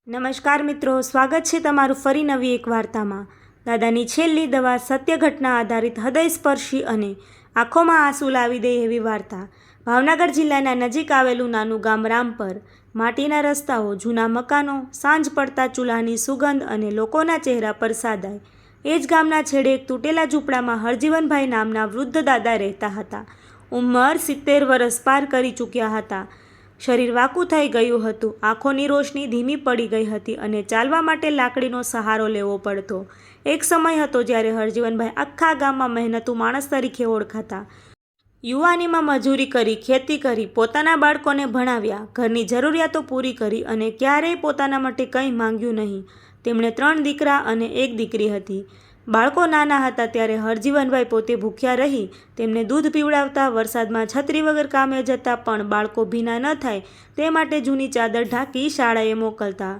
નમસ્કાર મિત્રો, સ્વાગત છે તમારું ફરી નવી એક વાર્તામાં। દાદાની છેલ્લી દવા સત્ય ઘટના આધારિત હૃદયસ્પર્શી અને આંખોમાં આંસુ લાવી દે એવી વાર્તા। ભાવનગર જિલ્લાના નજીક આવેલું નાનું ગામ રામપર। માટીના રસ્તાઓ, જૂના મકાનો, સાંજ પડતા ચૂલાની સુગંધ અને લોકોના ચહેરા પર સાદાઈ। એ જ ગામના છેડે એક તૂટેલા ઝૂંપડામાં હરજીવનભાઈ નામના વૃદ્ધ દાદા રહેતા હતા। ઉંમર 70 વર્ષ પાર કરી ચૂક્યા હતા। શરીર વાકું થઈ ગયું હતું, આંખોની રોશની ધીમી પડી ગઈ હતી અને ચાલવા માટે લાકડીનો સહારો લેવો પડતો। એક સમય હતો જ્યારે હરજીવનભાઈ આખા ગામમાં મહેનતુ માણસ તરીકે ઓળખાતા। યુવાનીમાં મજૂરી કરી, ખેતી કરી, પોતાના બાળકોને ભણાવ્યા, ઘરની જરૂરિયાતો પૂરી કરી અને ક્યારેય પોતાના માટે કંઈ માંગ્યું નહીં। તેમણે 3 દીકરા અને 1 દીકરી હતી। બાળકો નાના હતા ત્યારે હરજીવનભાઈ પોતે ભૂખ્યા રહી તેમને દૂધ પીવડાવતા, વરસાદમાં છત્રી વગર કામે જતા, પણ બાળકો ભીના ન થાય તે માટે જૂની ચાદર ઢાંકી શાળાએ મોકલતા।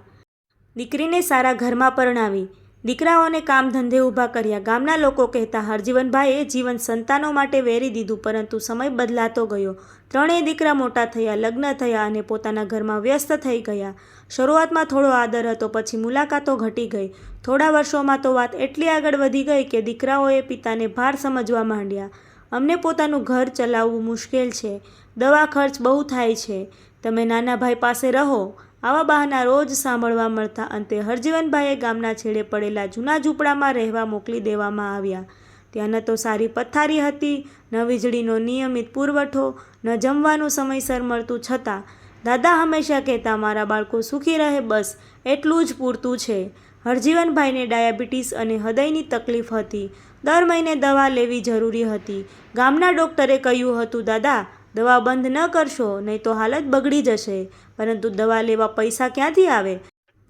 દીકરીને સારા ઘરમાં પરણાવી, દીકરાઓને કામ ધંધે ઊભા કર્યા। ગામના લોકો કહેતા હરજીવનભાઈએ જીવન સંતાનો માટે વેરી દીધું, પરંતુ સમય બદલાતો ગયો। 3 દીકરા મોટા થયા, લગ્ન થયા અને પોતાના ઘરમાં વ્યસ્ત થઈ ગયા। શરૂઆતમાં થોડો આદર હતો, પછી મુલાકાતો ઘટી ગઈ। થોડા વર્ષોમાં તો વાત એટલી આગળ વધી ગઈ કે દીકરાઓએ પિતાને ભાર સમજવા માંડ્યા। અમને પોતાનું ઘર ચલાવવું મુશ્કેલ છે, દવા ખર્ચ બહુ થાય છે, તમે નાના ભાઈ પાસે રહો, આવા બહાના રોજ સાંભળવા મળતા। અંતે હરજીવનભાઈએ ગામના છેડે પડેલા જૂના ઝૂંપડામાં રહેવા મોકલી દેવામાં આવ્યા। ત્યાં ન તો સારી પથારી હતી, ન વીજળીનો નિયમિત પુરવઠો, ન જમવાનું સમયસર મળતું, છતાં દાદા હંમેશા કહેતા, મારા બાળકો સુખી રહે બસ એટલું જ પૂરતું છે। હરજીવનભાઈને ડાયાબિટીસ અને હૃદયની તકલીફ હતી। દર મહિને દવા લેવી જરૂરી હતી। ગામના ડૉક્ટરે કહ્યું હતું, દાદા દવા બંધ ન કરશો નહીં તો હાલત બગડી જશે, પરંતુ દવા લેવા પૈસા ક્યાંથી આવે?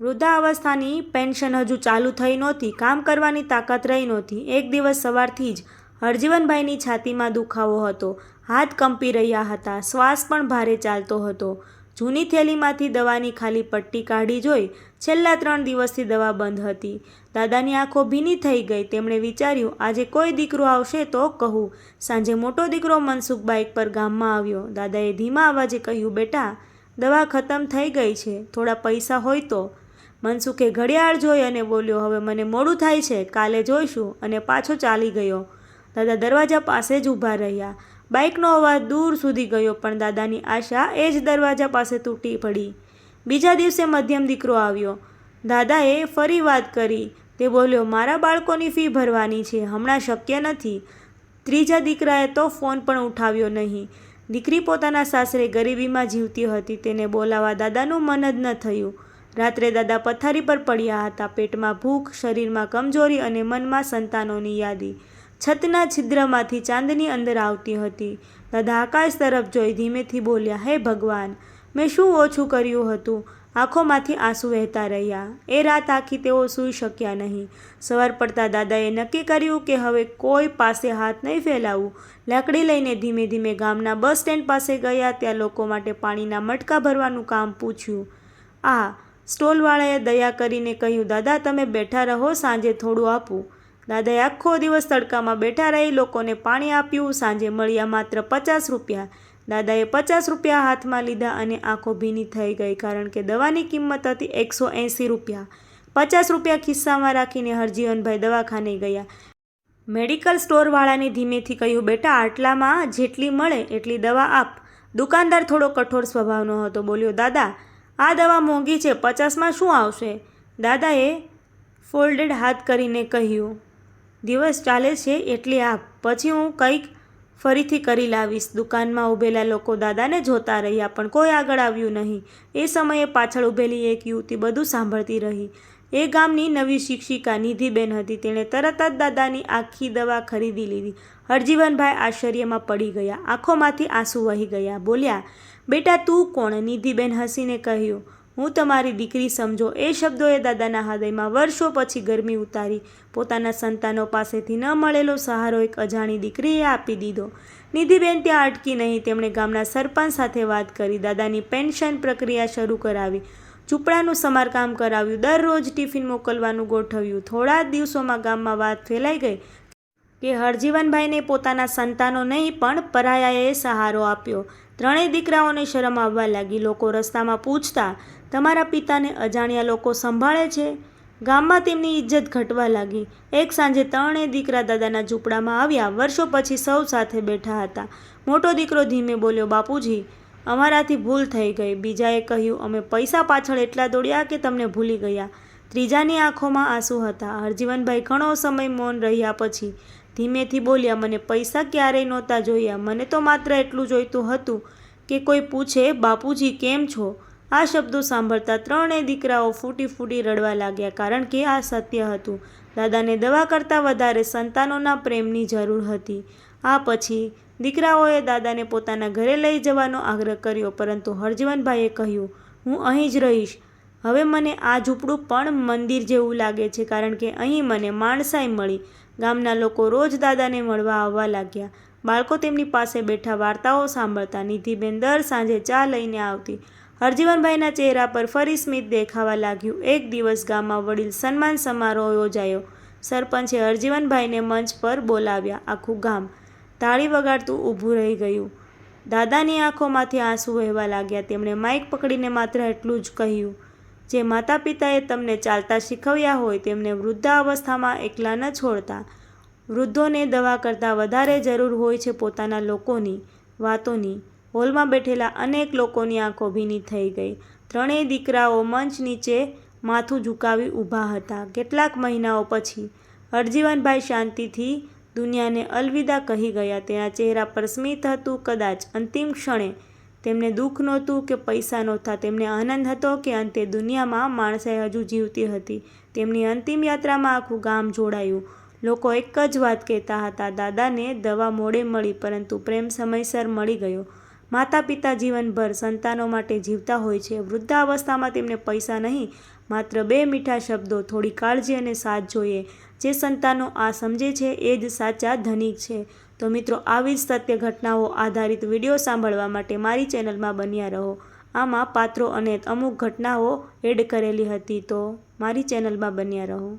વૃદ્ધાવસ્થાની પેન્શન હજુ ચાલુ થઈ નહોતી, કામ કરવાની તાકાત રહી નહોતી। એક દિવસ સવારથી જ હરજીવનભાઈની છાતીમાં દુખાવો હતો, હાથ કંપી રહ્યા હતા, શ્વાસ પણ ભારે ચાલતો હતો। જૂની થેલીમાંથી દવાની ખાલી પટ્ટી કાઢી જોઈ, છેલ્લા 3 દિવસથી દવા બંધ હતી। દાદાની આંખો ભીની થઈ ગઈ। તેમણે વિચાર્યું, આજે કોઈ દીકરો આવશે તો કહું। સાંજે મોટો દીકરો મનસુખ બાઇક પર ગામમાં આવ્યો। દાદાએ ધીમા અવાજે કહ્યું, બેટા દવા ખતમ થઈ ગઈ છે, થોડા પૈસા હોય તો? મનસુખે ઘડિયાળ જોઈ અને બોલ્યો, હવે મને મોડું થાય છે, કાલે જોઈશું, અને પાછો ચાલી ગયો। દાદા દરવાજા પાસે જ ઊભા રહ્યા। બાઇકનો અવાજ દૂર સુધી ગયો, પણ દાદાની આશા એ જ દરવાજા પાસે તૂટી પડી। બીજા દિવસે મધ્યમ દીકરો આવ્યો। દાદાએ ફરી વાત કરી। તે બોલ્યો, મારા બાળકોની ફી ભરવાની છે, હમણાં શક્ય નથી। ત્રીજા દીકરાએ તો ફોન પણ ઉઠાવ્યો નહીં। દીકરી પોતાના સાસરે ગરીબીમાં જીવતી હતી, તેને બોલાવવા દાદાનું મન જ ન થયું। રાત્રે દાદા પથારી પર પડ્યા હતા, પેટમાં ભૂખ, શરીરમાં કમજોરી અને મનમાં સંતાનોની યાદી। છતના છિદ્રમાંથી ચાંદની અંદર આવતી હતી। દાદા આકાશ તરફ જોઈ ધીમેથી બોલ્યા, હે ભગવાન, મેં શું ઓછું કર્યું હતું? આંખોમાંથી આંસુ વહેતા રહ્યા। એ રાત આખી તેઓ સૂઈ શક્યા નહીં। સવાર પડતા દાદાએ નક્કી કર્યું કે હવે કોઈ પાસે હાથ નહીં ફેલાવું। લાકડી લઈને ધીમે ધીમે ગામના બસ સ્ટેન્ડ પાસે ગયા। ત્યાં લોકો માટે પાણીના મટકા ભરવાનું કામ પૂછ્યું। આ સ્ટોલવાળાએ દયા કરીને કહ્યું, દાદા તમે બેઠા રહો, સાંજે થોડું આપું। દાદાએ આખો દિવસ તડકામાં બેઠા રહી લોકોને પાણી આપ્યું। સાંજે મળ્યા માત્ર 50 રૂપિયા। દાદાએ 50 રૂપિયા હાથમાં લીધા અને આંખો ભીની થઈ ગઈ, કારણ કે દવાની કિંમત હતી 180 રૂપિયા। 50 રૂપિયા ખિસ્સામાં રાખીને હરજીવનભાઈ દવાખાને ગયા। મેડિકલ સ્ટોરવાળાને ધીમેથી કહ્યું, બેટા આટલામાં જેટલી મળે એટલી દવા આપ। દુકાનદાર થોડો કઠોર સ્વભાવનો હતો, બોલ્યો, દાદા આ દવા મોંઘી છે, 50માં શું આવશે? દાદાએ ફોલ્ડેડ હાથ કરીને કહ્યું, દિવસ ચાલે છે એટલી આપ, પછી હું કંઈક ફરીથી કરી લાવીશ। દુકાનમાં ઊભેલા લોકો દાદાને જોતા રહ્યા, પણ કોઈ આગળ આવ્યું નહીં। એ સમયે પાછળ ઊભેલી એક યુવતી બધું સાંભળતી રહી। એ ગામની નવી શિક્ષિકા નિધિબેન હતી। તેણે તરત જ દાદાની આખી દવા ખરીદી લીધી। હરજીવનભાઈ આશ્ચર્યમાં પડી ગયા, આંખોમાંથી આંસુ વહી ગયા। બોલ્યા, બેટા તું કોણ? નિધિબેન હસીને કહ્યું, હું તમારી દીકરી સમજો। એ શબ્દોએ દાદાના હૃદયમાં વર્ષો પછી ગરમી ઉતારી। પોતાના સંતાનો પાસેથી ન મળેલો સહારો એક અજાણી દીકરીએ આપી દીધો। નિધિબેન ત્યાં અટકી નહીં, તેમણે ગામના સરપંચ સાથે વાત કરી, દાદાની પેન્શન પ્રક્રિયા શરૂ કરાવી, ઝૂંપડાનું સમારકામ કરાવ્યું, દરરોજ ટિફિન મોકલવાનું ગોઠવ્યું। થોડા જ દિવસોમાં ગામમાં વાત ફેલાઈ ગઈ કે હરજીવનભાઈને પોતાના સંતાનો નહીં પણ પરાયાએ સહારો આપ્યો। 3 દીકરાઓને શરમ આવવા લાગી। લોકો રસ્તામાં પૂછતા, તમારા પિતાને અજાણ્યા લોકો સંભાળે છે? ગામમાં તેમની ઇજ્જત ઘટવા લાગી. એક સાંજે ત્રણેય દીકરા દાદાના ઝૂંપડામાં આવ્યા. વર્ષો પછી સૌ સાથે બેઠા હતા. મોટો દીકરો ધીમે બોલ્યો, બાપુજી, અમારાથી ભૂલ થઈ ગઈ. બીજાએ કહ્યું, અમે પૈસા પાછળ એટલા દોડ્યા કે તમને ભૂલી ગયા. ત્રીજાની આંખોમાં આંસુ હતા. હરજીવનભાઈ ઘણો સમય મૌન રહ્યા પછી ધીમેથી બોલ્યા, મને પૈસા ક્યારેય નહોતા જોયા. મને તો માત્ર એટલું જોઈતું હતું કે કોઈ પૂછે, બાપુજી કેમ છો? આ શબ્દો સાંભળતા ત્રણેય દીકરાઓ ફૂટી ફૂટી રડવા લાગ્યા, કારણ કે આ સત્ય હતું. દાદાને દવા કરતાં વધારે સંતાનોના પ્રેમની જરૂર હતી. આ પછી દીકરાઓએ દાદાને પોતાના ઘરે લઈ જવાનો આગ્રહ કર્યો, પરંતુ હરજીવનભાઈએ કહ્યું, હું અહીં જ રહીશ. હવે મને આ ઝૂંપડું પણ મંદિર જેવું લાગે છે, કારણ કે અહીં મને માણસાઈ મળી. ગામના લોકો રોજ દાદાને મળવા આવવા લાગ્યા. બાળકો તેમની પાસે બેઠા વાર્તાઓ સાંભળતા. નિધિબેન દર સાંજે ચા લઈને આવતી. હરજીવનભાઈના ચહેરા પર ફરી સ્મિત દેખાવા લાગ્યું. એક દિવસ ગામમાં વડીલ સન્માન સમારોહ યોજાયો. સરપંચે હરજીવનભાઈને મંચ પર બોલાવ્યા. આખું ગામ તાળી વગાડતું ઊભું રહી ગયું. દાદાની આંખોમાંથી આંસુ વહેવા લાગ્યા. તેમણે માઇક પકડીને માત્ર એટલું જ કહ્યું, જે માતા પિતાએ તમને ચાલતા શીખવ્યા હોય તેમને વૃદ્ધાવસ્થામાં એકલા ન છોડતા. વૃદ્ધોને દવા કરતાં વધારે જરૂર હોય છે પોતાના લોકોની વાતોની. હોલમાં બેઠેલા અનેક લોકોની આંખો ભીની થઈ ગઈ. ત્રણેય દીકરાઓ મંચ નીચે માથું ઝુકાવી ઊભા હતા. કેટલાક મહિનાઓ પછી હરજીવનભાઈ શાંતિથી દુનિયાને અલવિદા કહી ગયા. તેના ચહેરા પર સ્મિત હતું. કદાચ અંતિમ ક્ષણે તેમને દુઃખ નહોતું કે પૈસા નહોતા. તેમને આનંદ હતો કે અંતે દુનિયામાં માણસાઈ હજુ જીવતી હતી. તેમની અંતિમ યાત્રામાં આખું ગામ જોડાયું. લોકો એક જ વાત કહેતા હતા, દાદાને દવા મોડે મળી, પરંતુ પ્રેમ સમયસર મળી ગયો. માતા પિતા જીવનભર સંતાનો માટે જીવતા હોય છે. વૃદ્ધાવસ્થામાં તેમને પૈસા નહીં, માત્ર 2 મીઠા શબ્દો, થોડી કાળજી અને સાથ જોઈએ. જે સંતાનો આ સમજે છે એ જ સાચા ધનિક છે. તો મિત્રો, આવી જ સત્ય ઘટનાઓ આધારિત વિડીયો સાંભળવા માટે મારી ચેનલમાં બન્યા રહો. આમાં પાત્રો અને અમુક ઘટનાઓ એડ કરેલી હતી, તો મારી ચેનલમાં બન્યા રહો.